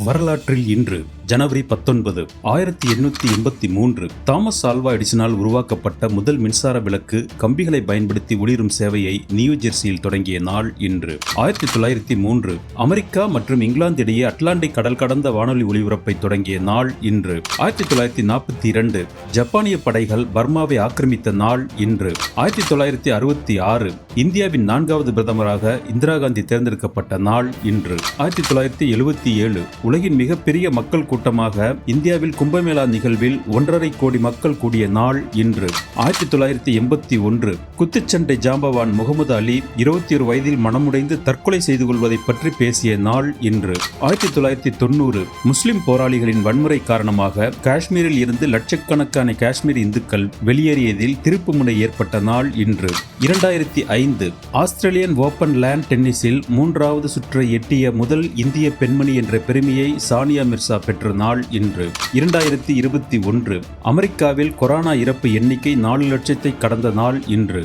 வரலாற்றில் இன்று ஜனவரி 19 1883 Thomas Alva எடிசனால் உருவாக்கப்பட்ட முதல் மின்சார விளக்கு கம்பிகளை பயன்படுத்தி ஒளிரும் சேவையை நியூ ஜெர்சியில் தொடங்கிய நாள் இன்று. 1903 அமெரிக்கா மற்றும் இங்கிலாந்து இடையே அட்லாண்டிக் கடல் கடந்த வானொலி ஒலிபரப்பை தொடங்கிய நாள் இன்று. 1942 ஜப்பானிய படைகள் பர்மாவை ஆக்கிரமித்த நாள் இன்று. 1966 இந்தியாவின் 4வது பிரதமராக இந்திரா காந்தி தேர்ந்தெடுக்கப்பட்ட நாள் இன்று. 1977 உலகின் மிகப்பெரிய மக்கள் கூட்டமாக இந்தியாவில் கும்பமேளா நிகழ்வில் 1.5 கோடி மக்கள் கூடிய நாள் இன்று. 1981 குத்துச்சண்டை ஜாம்பவான் முகமது அலி 21 வயதில் மனமுடைந்து தற்கொலை செய்து கொள்வதை பற்றி பேசிய நாள் இன்று. 1990 முஸ்லிம் போராளிகளின் வன்முறை காரணமாக காஷ்மீரில் இருந்து லட்சக்கணக்கான காஷ்மீர் இந்துக்கள் வெளியேறியதில் திருப்புமுனை ஏற்பட்ட நாள் இன்று. 2005 ஆஸ்திரேலியன் ஓபன் லேண்ட் டென்னிஸில் 3வது சுற்றை எட்டிய முதல் இந்திய பெண்மணி என்ற பெருமையை சானியா மிர்சா பெற்ற நாள் இன்று. 2021 அமெரிக்காவில் கொரோனா இறப்பு எண்ணிக்கை 4 லட்சத்தை கடந்த நாள் இன்று.